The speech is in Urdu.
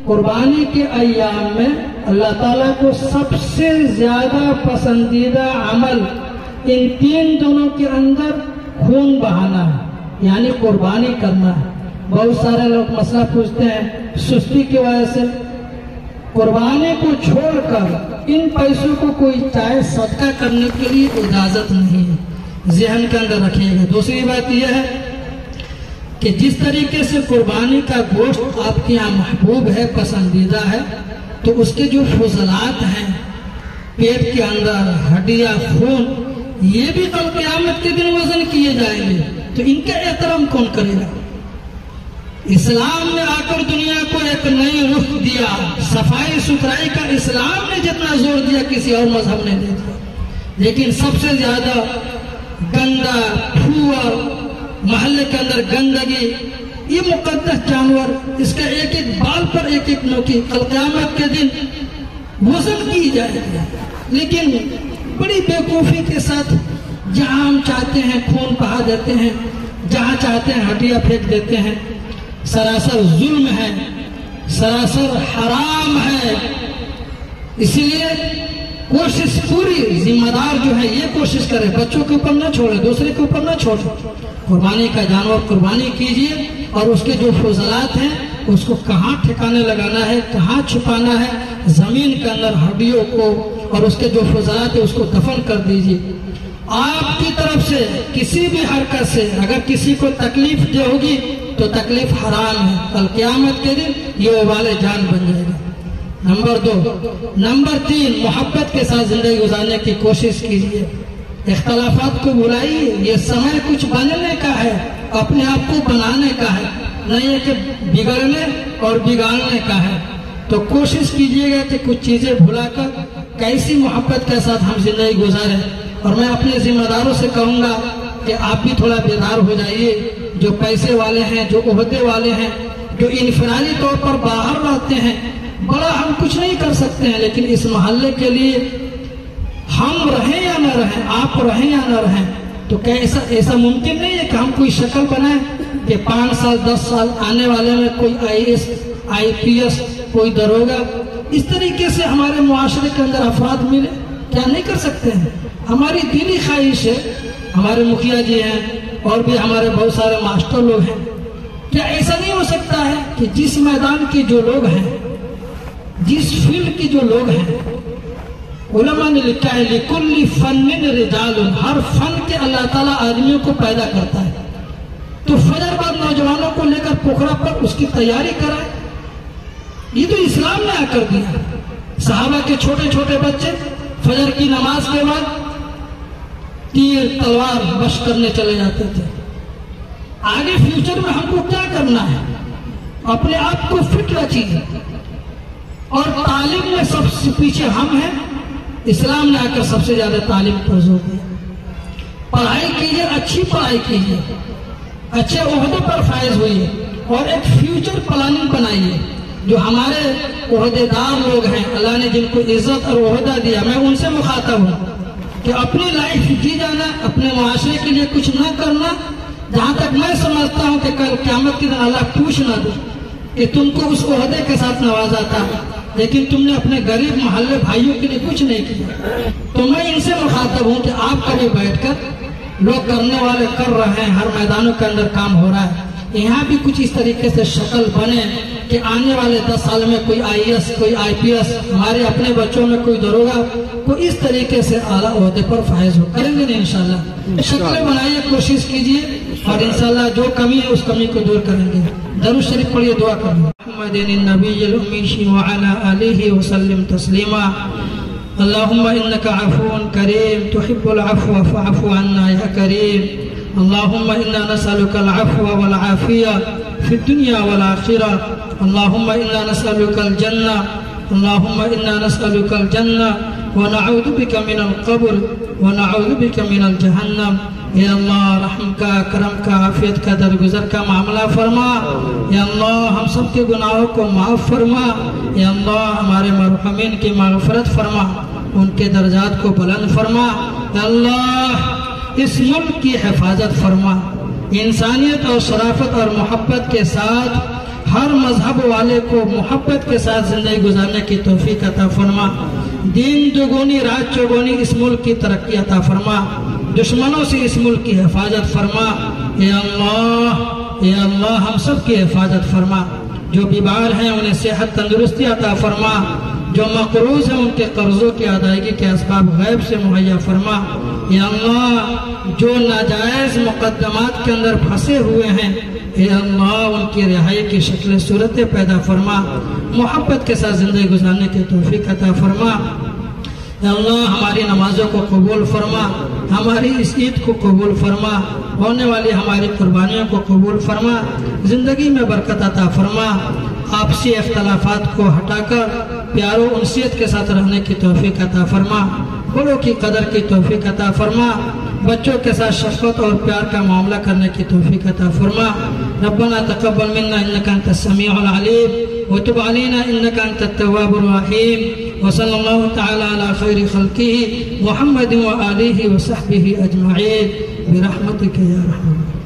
قربانی کے ایام میں اللہ تعالیٰ کو سب سے زیادہ پسندیدہ عمل ان 3 دنوں کے اندر خون بہانا ہے، یعنی قربانی کرنا ہے۔ بہت سارے لوگ مسئلہ پوچھتے ہیں سستی کی وجہ سے، قربانی کو چھوڑ کر ان پیسوں کو کوئی چاہے صدقہ کرنے کے لیے اجازت نہیں ہے، ذہن کے اندر رکھیے گا۔ دوسری بات یہ ہے کہ جس طریقے سے قربانی کا گوشت آپ کے یہاں محبوب ہے، پسندیدہ ہے، تو اس کے جو فضلات ہیں پیٹ کے اندر، ہڈیاں، خون، یہ بھی کل قیامت کے دن وزن کیے جائیں گے، تو ان کا احترام کون کرے گا؟ اسلام نے آ کر دنیا کو ایک نئی رخ دیا، صفائی ستھرائی کا اسلام نے جتنا زور دیا کسی اور مذہب نے دے دیا، لیکن سب سے زیادہ گندا، پھوار، محلے کے اندر گندگی، یہ مقدس جانور، اس کا ایک ایک بال پر ایک ایک نوکی کل قیامت کے دن وزن کی جائے گی۔ لیکن بڑی بیوقوفی کے ساتھ جہاں ہم چاہتے ہیں خون بہا دیتے ہیں، جہاں چاہتے ہیں ہڈیاں پھینک دیتے ہیں۔ سراسر ظلم ہے، سراسر حرام ہے۔ اسی لیے کوشش پوری ذمہ دار جو ہے یہ کوشش کرے بچوں کے اوپر نہ چھوڑے، دوسرے کے اوپر نہ چھوڑے، قربانی کا جانور قربانی کیجئے، اور اس کے جو فضلات ہیں اس کو کہاں ٹھکانے لگانا ہے، کہاں چھپانا ہے، زمین کے اندر ہڈیوں کو اور اس کے جو فضلات ہیں اس کو دفن کر دیجئے۔ آپ کی طرف سے کسی بھی حرکت سے اگر کسی کو تکلیف دے ہوگی تو تکلیف حرام ہے، کل قیامت کے دن یہ وبال جان بن جائے گا۔ نمبر 2۔ نمبر 3، محبت کے ساتھ زندگی گزارنے کی کوشش کیجیے، اختلافات کو بلائیے۔ یہ سمے کچھ بننے کا ہے، اپنے آپ کو بنانے کا ہے، نہیں ہے کہ بگڑنے اور بگاڑنے کا ہے۔ تو کوشش کیجیے گا کہ کچھ چیزیں بھلا کر کیسی محبت کے ساتھ ہم زندگی گزاریں۔ اور میں اپنے ذمہ داروں سے کہوں گا کہ آپ بھی تھوڑا بیدار ہو جائیے، جو پیسے والے ہیں، جو عہدے والے ہیں، جو انفرادی طور پر باہر رہتے ہیں، بڑا ہم کچھ نہیں کر سکتے ہیں، لیکن اس محلے کے لیے ہم رہیں یا نہ رہیں، آپ رہیں یا نہ رہیں، تو کیا ایسا ممکن نہیں ہے کہ ہم کوئی شکل بنائیں کہ 5 سال 10 سال آنے والے میں کوئی IAS IPS کوئی داروغہ اس طریقے سے ہمارے معاشرے کے اندر افراد ملے؟ کیا نہیں کر سکتے ہیں؟ ہماری دلی خواہش ہے، ہمارے مکھیا جی ہیں اور بھی ہمارے بہت سارے ماسٹر لوگ ہیں، کیا ایسا نہیں ہو سکتا ہے کہ جس میدان کے جو لوگ ہیں، جس فیلڈ کے جو لوگ ہیں، علماء نے لکھا ہے لِكُلِّ فَنٍ رِجَالٌ، ہر فن کے اللہ تعالیٰ آدمیوں کو پیدا کرتا ہے، تو فجر بعد نوجوانوں کو لے کر پوکھرا پر اس کی تیاری کرائے۔ یہ تو اسلام نے آ کر دیا۔ صحابہ کے چھوٹے چھوٹے بچے فجر کی نماز کے بعد تیر تلوار بش کرنے چلے جاتے تھے۔ آگے فیوچر میں ہم کو کیا کرنا ہے؟ اپنے آپ کو فٹ رکھیے، اور تعلیم میں سب سے پیچھے ہم ہیں۔ اسلام نے آ کر سب سے زیادہ تعلیم پر زور دیا۔ پڑھائی کیجیے، اچھی پڑھائی کیجیے، اچھے عہدے پر فائز ہوئیے، اور ایک فیوچر پلاننگ بنائیے۔ جو ہمارے عہدے دار لوگ ہیں، اللہ نے جن کو عزت اور عہدہ دیا، میں ان سے مخاطب ہوں کہ اپنی لائف جی جانا، اپنے معاشرے کے لیے کچھ نہ کرنا۔ جہاں تک میں سمجھتا ہوں کہ کل قیامت کے دن اللہ پوچھ نہ دے کہ تم کو اس عہدے کے ساتھ نوازا تھا، لیکن تم نے اپنے غریب محلے بھائیوں کے لیے کچھ نہیں کیا۔ تو میں ان سے مخاطب ہوں کہ آپ کبھی بیٹھ کر، لوگ کرنے والے کر رہے ہیں، ہر میدانوں کے اندر کام ہو رہا ہے، یہاں بھی کچھ اس طریقے سے شکل بنے کہ آنے والے 10 سال میں کوئی IAS، کوئی IPS، ہمارے اپنے بچوں میں کوئی داروغہ، کوئی اس طریقے سے اعلیٰ عہدے پر فائز ہو۔ کریں گے نہیں انشاءاللہ؟ شکلیں بنائیے، کوشش کیجیے، اور انشاءاللہ جو کمی ہے اس کمی کو دور کریں گے۔ درود شریف پڑھیے، دعا کریں۔ محمد النبی الامی وعلی آلہ وسلم تسلیما۔ اللہم انک عفو کریم تحب العفو فاعف عنا یا کریم۔ اللہم انا نسألک العفو والعافیہ فی الدنیا والآخرہ۔ اللہم انا نسألک الجنہ، اللہم انا نسألک الجنہ ونعوذ بک من القبر ونعوذ بک من الجہنم۔ یا اللہ رحم کا، کرم کا، عافیت کا، درگزر کا معاملہ فرما۔ یا اللہ ہم سب کے گناہوں کو معاف فرما۔ یا اللہ ہمارے مرحومین کی مغفرت فرما، ان کے درجات کو بلند فرما۔ یا اللہ اس ملک کی حفاظت فرما، انسانیت اور شرافت اور محبت کے ساتھ ہر مذہب والے کو محبت کے ساتھ زندگی گزارنے کی توفیق عطا فرما، دین دوگنی رات چوگنی اس ملک کی ترقی عطا فرما، دشمنوں سے اس ملک کی حفاظت فرما۔ اے اللہ ہم سب کی حفاظت فرما، جو بیمار ہیں انہیں صحت تندرستی عطا فرما، جو مقروض ہیں ان کے قرضوں کی ادائیگی کے اسباب غیب سے مہیا فرما۔ اے اللہ جو ناجائز مقدمات کے اندر پھنسے ہوئے ہیں، اے اللہ ان کی رہائی کی شکل صورتیں پیدا فرما، محبت کے ساتھ زندگی گزارنے کی توفیق عطا فرما۔ اے اللہ ہماری نمازوں کو قبول فرما، ہماری اس عید کو قبول فرما، ہونے والی ہماری قربانیوں کو قبول فرما، زندگی میں برکت عطا فرما، آپسی اختلافات کو ہٹا کر پیار و انسیت کے ساتھ رہنے کی توفیق عطا فرما، بڑوں کی قدر کی توفیق عطا فرما، بچوں کے ساتھ شفقت اور پیار کا معاملہ کرنے کی توفیق عطا فرما۔ ربنا تقبل منا انك انت السميع العليم وتب علينا انك انت التواب الرحيم، وصلى الله تعالى على خير خلقه محمد وآله وصحبه اجمعين برحمتك يا رحمن۔